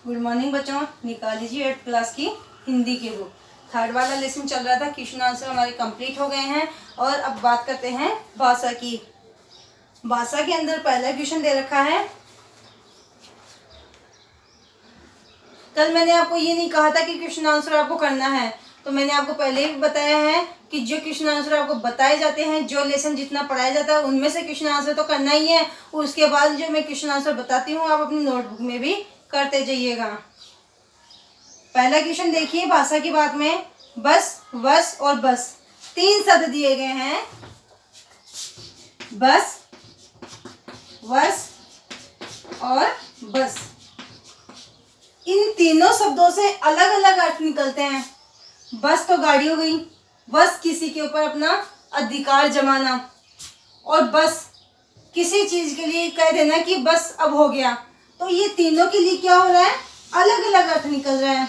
Good morning बच्चों, निकाल लीजिए 8th क्लास की हिंदी की बुक। थर्ड वाला लेसन चल रहा था, क्वेश्चन आंसर हमारे कंप्लीट हो गए हैं। और अब बात करते हैं भाषा की। भाषा के अंदर पहला क्वेश्चन दे रखा है। कल मैंने आपको ये नहीं कहा था कि क्वेश्चन आंसर आपको करना है, तो मैंने आपको पहले ही बताया है कि जो क्वेश्चन आंसर आपको बताए जाते हैं, जो लेसन जितना पढ़ाया जाता है उनमें से क्वेश्चन आंसर तो करना ही है। उसके बाद जो मैं क्वेश्चन आंसर बताती हूँ आप अपनी नोटबुक में भी करते जाइएगा। पहला क्वेश्चन देखिए, भाषा की बात में बस, वस और बस 3 शब्द दिए गए हैं। बस, वस और बस, इन तीनों शब्दों से अलग अलग अर्थ निकलते हैं। बस तो गाड़ी हो गई, बस किसी के ऊपर अपना अधिकार जमाना, और बस किसी चीज के लिए कह देना कि बस अब हो गया। तो ये तीनों के लिए क्या हो रहा है, अलग अलग अर्थ निकल रहे हैं।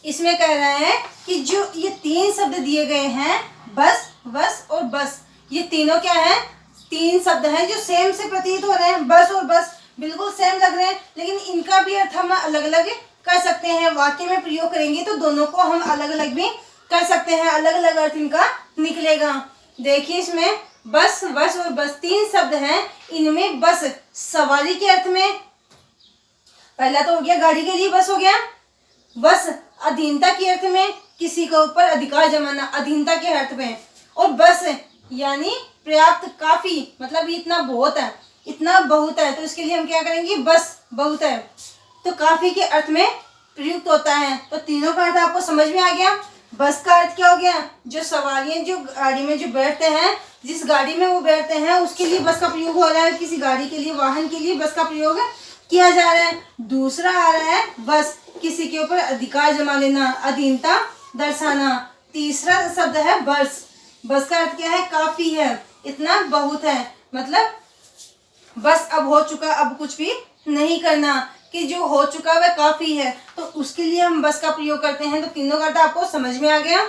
इसमें कह रहे हैं कि जो ये 3 शब्द दिए गए हैं, बस, वस और बस, ये तीनों क्या हैं, 3 शब्द हैं जो सेम से प्रतीत हो रहे हैं। बस और बस बिल्कुल सेम लग रहे हैं, लेकिन इनका भी अर्थ हम अलग अलग कर सकते हैं। वाक्य में प्रयोग करेंगे तो दोनों को हम अलग अलग भी कर सकते हैं, अलग अलग अर्थ इनका निकलेगा। देखिए इसमें बस, वस और बस 3 शब्द हैं। इनमें बस सवारी के अर्थ में, पहला तो हो गया गाड़ी के लिए बस हो गया। बस अधीनता के अर्थ में, किसी के ऊपर अधिकार जमाना, अधीनता के अर्थ में। और बस यानी पर्याप्त, काफी, मतलब इतना बहुत है, इतना बहुत है, तो इसके लिए हम क्या करेंगे, बस बहुत है तो काफी के अर्थ में प्रयुक्त होता है। तो तीनों का अर्थ आपको समझ में आ गया। बस का अर्थ क्या हो गया, जो सवारियां जो गाड़ी में जो बैठते हैं, जिस गाड़ी में वो बैठते हैं उसके लिए बस का प्रयोग हो रहा है। किसी गाड़ी के लिए, वाहन के लिए बस का प्रयोग किया जा रहा है। दूसरा आ रहा है बस, किसी के ऊपर अधिकार जमा लेना, अधीनता दर्शाना। तीसरा शब्द है बस, बस का अर्थ क्या है, काफी है, इतना बहुत है, मतलब बस अब हो चुका, अब कुछ भी नहीं करना, कि जो हो चुका वह काफी है, तो उसके लिए हम बस का प्रयोग करते हैं। तो तीनों का अर्थ आपको समझ में आ गया।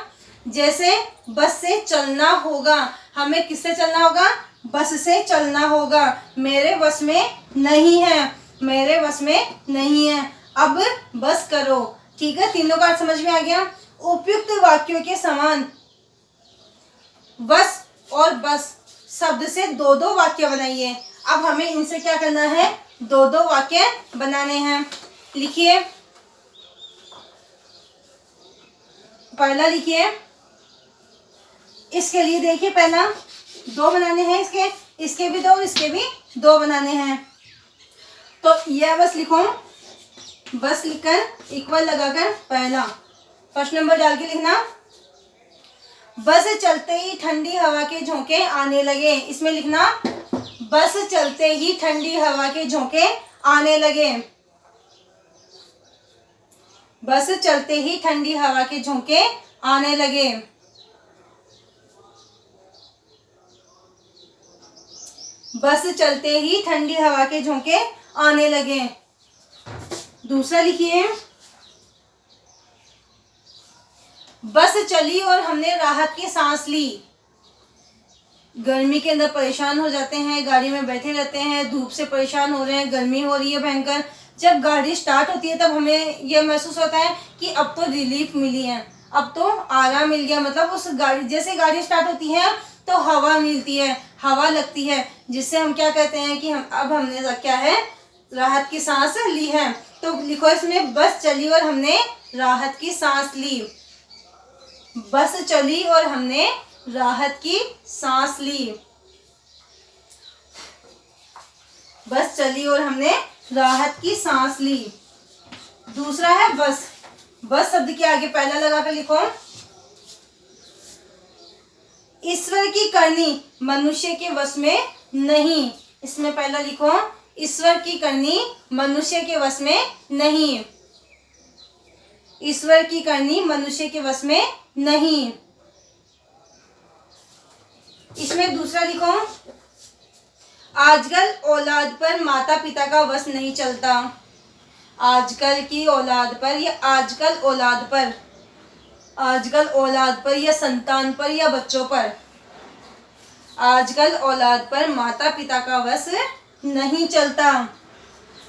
जैसे बस से चलना होगा, हमें किससे चलना होगा, बस से चलना होगा। मेरे बस में नहीं है, मेरे बस में नहीं है, अब बस करो। ठीक है, तीनों का अर्थ समझ में आ गया। उपयुक्त वाक्यों के समान बस और बस शब्द से 2-2 वाक्य बनाइए। अब हमें इनसे क्या करना है, 2-2 वाक्य बनाने हैं। लिखिए, पहला लिखिए, इसके लिए देखिए पहला 2 बनाने हैं, इसके भी 2 और इसके भी 2 बनाने हैं। तो यह बस लिखो, बस लिखकर इक्वल लगाकर पहला फर्स्ट नंबर डाल के लिखना। बस चलते ही ठंडी हवा के झोंके आने लगे। इसमें लिखना बस चलते ही ठंडी हवा के झोंके आने लगे। बस चलते ही ठंडी हवा के झोंके आने लगे। बस चलते ही ठंडी हवा के झोंके आने लगे। दूसरा लिखिए, बस चली और हमने राहत की सांस ली। गर्मी के अंदर परेशान हो जाते हैं, गाड़ी में बैठे रहते हैं, धूप से परेशान हो रहे हैं, गर्मी हो रही है भयंकर। जब गाड़ी स्टार्ट होती है तब हमें यह महसूस होता है कि अब तो रिलीफ मिली है, अब तो आराम मिल गया। मतलब उस गाड़ी, जैसे गाड़ी स्टार्ट होती है तो हवा मिलती है, हवा लगती है, जिससे हम क्या कहते हैं कि हम अब हमने क्या है, राहत की सांस ली है। तो लिखो इसमें, बस चली और हमने राहत की सांस ली। बस चली और हमने राहत की सांस ली। बस चली और हमने राहत की सांस ली। दूसरा है बस, बस शब्द के आगे पहला लगाकर लिखो, ईश्वर की करनी मनुष्य के वश में नहीं। इसमें पहला लिखो, ईश्वर की करनी मनुष्य के वश में नहीं। ईश्वर की करनी मनुष्य के वश में नहीं। इसमें दूसरा लिखो, आजकल औलाद पर माता पिता का वश नहीं चलता। आजकल की औलाद पर या आजकल औलाद पर, आजकल औलाद पर या संतान पर या बच्चों पर, आजकल औलाद पर माता पिता का वश नहीं चलता।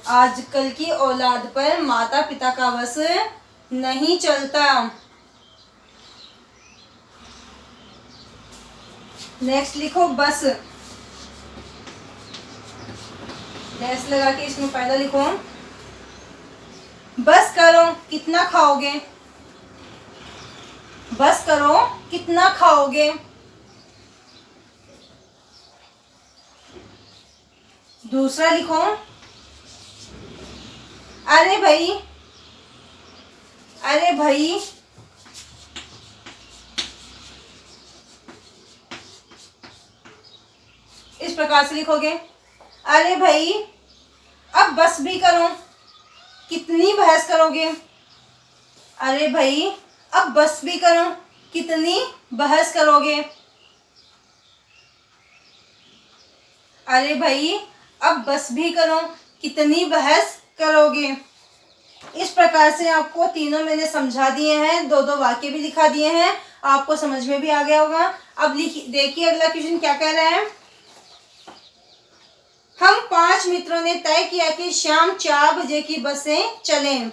आजकल की औलाद पर माता पिता का बस नहीं चलता। नेक्स्ट लिखो बस, डैश लगा के इसमें पहला लिखो बस करो कितना खाओगे, बस करो कितना खाओगे। दूसरा लिखो अरे भाई, अरे भाई इस प्रकार से लिखोगे, अरे भाई अब बस भी करो कितनी बहस करोगे। अरे भाई अब बस भी करो कितनी बहस करोगे। अरे भाई अब बस भी करो कितनी बहस करोगे। इस प्रकार से आपको तीनों मैंने समझा दिए हैं, दो दो वाक्य भी दिखा दिए हैं, आपको समझ में भी आ गया होगा। अब देखिए अगला क्वेश्चन क्या कह रहा है। हम 5 मित्रों ने तय किया कि शाम 4 बजे की बस से चलें।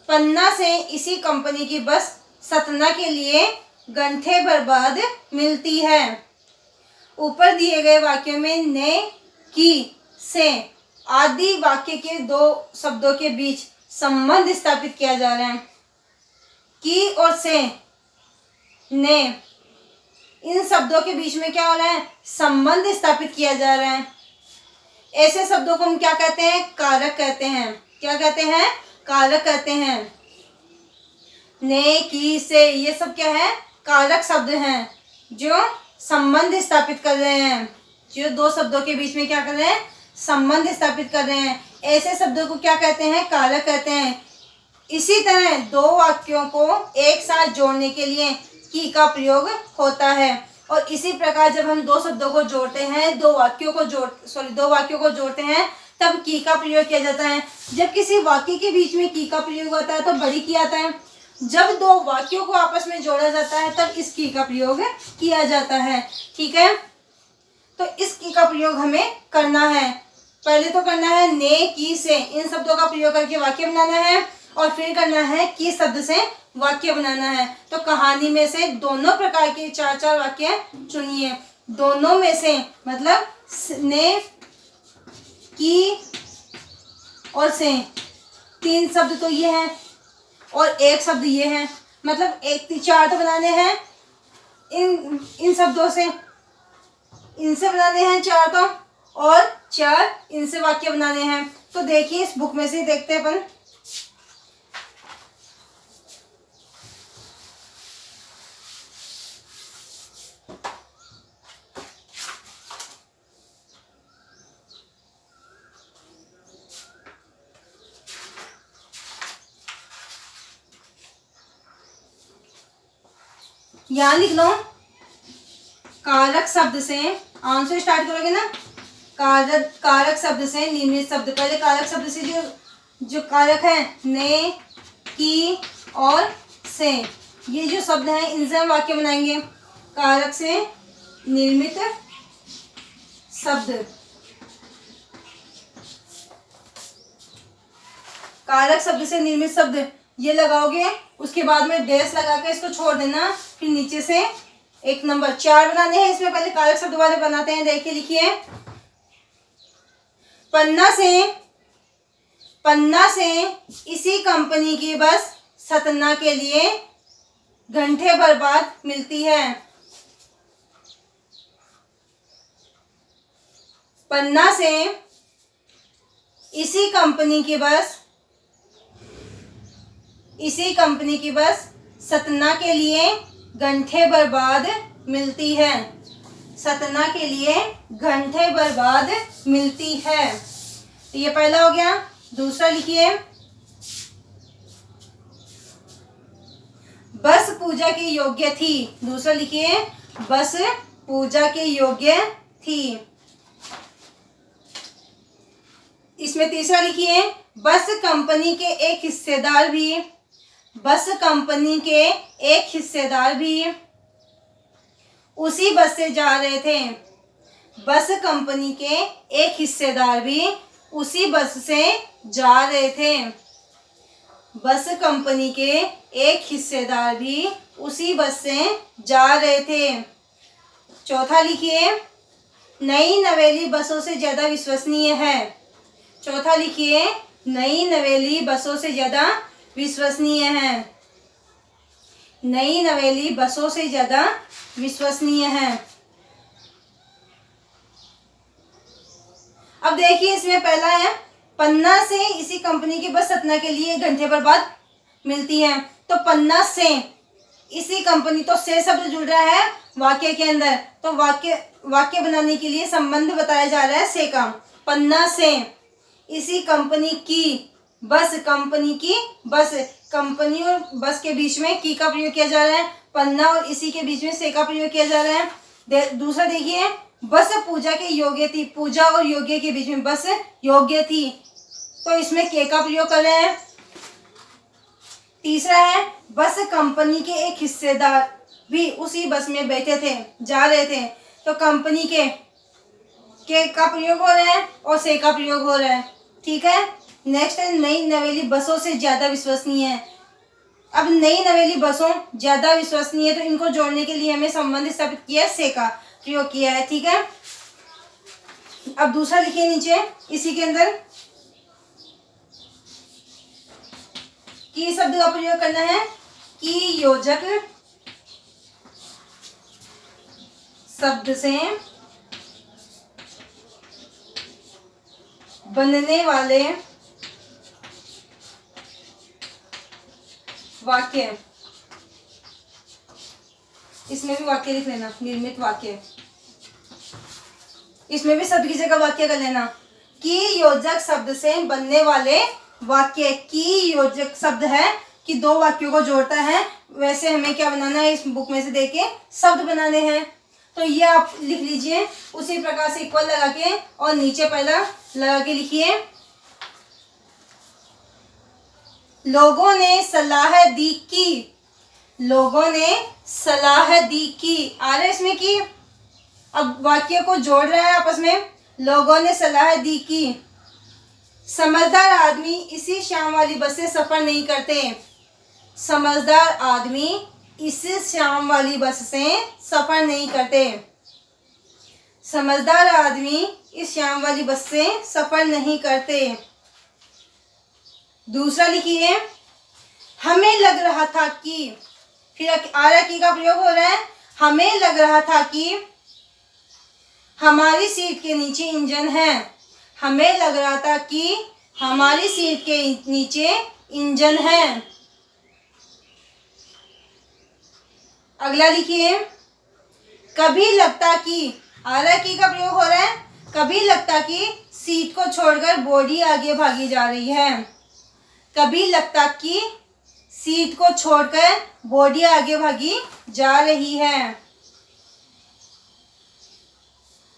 पन्ना से इसी कंपनी की बस सतना के लिए घंटे भर बाद मिलती है। ऊपर दिए गए वाक्यों में ने, की, से आदि वाक्य के दो शब्दों के बीच संबंध स्थापित किया जा रहा है। की और से, ने, इन शब्दों के बीच में क्या हो रहा है, संबंध स्थापित किया जा रहा है। ऐसे शब्दों को हम क्या कहते हैं, कारक कहते हैं। क्या कहते हैं, कारक कहते हैं। ने, की, से ये सब क्या है, कारक शब्द हैं जो संबंध स्थापित कर रहे हैं, जो दो शब्दों के बीच में क्या कर रहे हैं, संबंध स्थापित कर रहे हैं। ऐसे शब्दों को क्या कहते हैं, कारक कहते हैं। इसी तरह दो वाक्यों को एक साथ जोड़ने के लिए की का प्रयोग होता है। और इसी प्रकार जब हम दो शब्दों को जोड़ते हैं, दो वाक्यों को जोड़ते हैं तब की का प्रयोग किया जाता है। जब किसी वाक्य के बीच में की का प्रयोग होता है तो बड़ी की आता है। जब दो वाक्यों को आपस में जोड़ा जाता है तब इस की का प्रयोग किया जाता है। ठीक है, तो इस की का प्रयोग हमें करना है। पहले तो करना है ने, की, से, इन शब्दों का प्रयोग करके वाक्य बनाना है और फिर करना है की शब्द से वाक्य बनाना है। तो कहानी में से दोनों प्रकार के 4-4 वाक्य चुनिए। दोनों में से मतलब ने, की और से, 3 शब्द तो ये हैं और एक शब्द ये है, मतलब 4 तो बनाने हैं इन शब्दों से, इनसे बनाने हैं 4 तो, और 4 इनसे वाक्य बनाने हैं। तो देखिए इस बुक में से देखते हैं अपन। यहाँ लिख लो कारक शब्द से, आंसर स्टार्ट करोगे ना, कारक शब्द से निर्मित शब्द। पहले कारक शब्द से जो कारक है ने, की और से, ये जो शब्द हैं इनसे हम वाक्य बनाएंगे। कारक से निर्मित शब्द, कारक शब्द से निर्मित शब्द ये लगाओगे, उसके बाद में डैश लगा के इसको छोड़ देना, फिर नीचे से 1 नंबर 4 बनाने हैं। इसमें पहले कारक शब्द वाले बनाते हैं। देखिए लिखिए, पन्ना से इसी कंपनी की बस सतना के लिए घंटे भर बाद मिलती है। पन्ना से इसी कंपनी की बस सतना के लिए घंटे भर बाद मिलती है। सतना के लिए घंटे भर बाद मिलती है। तो ये पहला हो गया। दूसरा लिखिए, बस पूजा के योग्य थी। दूसरा लिखिए, बस पूजा के योग्य थी। इसमें तीसरा लिखिए, बस कंपनी के एक हिस्सेदार भी उसी बस से जा रहे थे। बस कंपनी के एक हिस्सेदार भी उसी बस से जा रहे थे। बस कंपनी के एक हिस्सेदार भी उसी बस से जा रहे थे। चौथा लिखिए, नई नवेली बसों से ज़्यादा विश्वसनीय है। चौथा लिखिए, नई नवेली बसों से ज़्यादा विश्वसनीय है। नई नवेली बसों से ज़्यादा विश्वसनीय है। अब देखिए, इसमें पहला है, पन्ना से इसी कंपनी की बस सतना के लिए 1 घंटे पर बाद मिलती है। तो पन्ना से इसी कंपनी, तो से शब्द जुड़ रहा है वाक्य के अंदर, तो वाक्य बनाने के लिए संबंध बताया जा रहा है से का। पन्ना से इसी कंपनी की बस, कंपनी की बस, कंपनी और बस के बीच में की का प्रयोग किया जा रहा है। पन्ना और इसी के बीच में से का प्रयोग किया जा रहा है। दूसरा देखिए, बस पूजा के योग्य थी। पूजा और योग्य के बीच में बस योग्य थी, तो इसमें के का प्रयोग कर रहे हैं। तीसरा है, बस कंपनी के एक हिस्सेदार भी उसी बस में बैठे थे, जा रहे थे, तो कंपनी के का प्रयोग हो रहा है और से का प्रयोग हो रहा है। ठीक है। नेक्स्ट है, नई नवेली बसों से ज़्यादा विश्वसनीय है। अब नई नवेली बसों ज़्यादा विश्वसनीय है, तो इनको जोड़ने के लिए हमें संबंध स्थापित किया, से का प्रयोग किया है। ठीक है। अब दूसरा लिखिए नीचे, इसी के अंदर की शब्द का प्रयोग करना है। की योजक शब्द से बनने वाले वाक्य, इसमें भी वाक्य लिख लेना, निर्मित वाक्य, इसमें भी शब्द की जगह वाक्य कर लेना। की योजक शब्द से बनने वाले वाक्य, की योजक शब्द है कि 2 वाक्यों को जोड़ता है, वैसे हमें क्या बनाना है, इस बुक में से देके शब्द बनाने हैं। तो ये आप लिख लीजिए, उसी प्रकार से इक्वल लगा के और नीचे पहला लगा के लिखिए। लोगों ने सलाह दी की, लोगों ने सलाह दी की, आ रहा है इसमें की। अब वाक्य को जोड़ रहा है आपस में, लोगों ने सलाह दी की। समझदार आदमी इसी शाम वाली बस से सफर नहीं करते। समझदार आदमी इस शाम वाली बस से सफर नहीं करते। समझदार आदमी इस शाम वाली बस से सफर नहीं करते। दूसरा लिखिए, हमें लग रहा था कि, फिर आरा की का प्रयोग हो रहा है। हमें लग रहा था कि हमारी सीट के नीचे इंजन है। हमें लग रहा था कि हमारी सीट के नीचे इंजन है। अगला लिखिए, कभी लगता कि, आरा की का प्रयोग हो रहा है। कभी लगता कि सीट को छोड़कर बॉडी आगे भागी जा रही है। कभी लगता कि सीट को छोड़कर बॉडी आगे भागी जा रही है।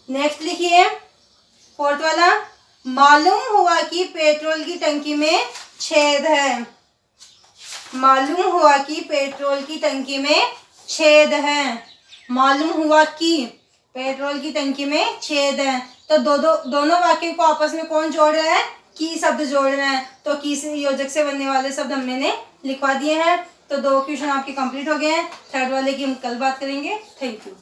नेक्स्ट लिखिए, 4th वाला, मालूम हुआ कि पेट्रोल की टंकी में छेद है। मालूम हुआ कि पेट्रोल की टंकी में छेद है। मालूम हुआ कि पेट्रोल की टंकी में छेद है, तो दोनों वाक्य को आपस में कौन जोड़ रहा है, की शब्द जोड़ रहे हैं। तो की से योजक से बनने वाले शब्द हमने लिखवा दिए हैं। तो 2 क्वेश्चन आपके कंप्लीट हो गए हैं। 3rd वाले की हम कल बात करेंगे। Thank you.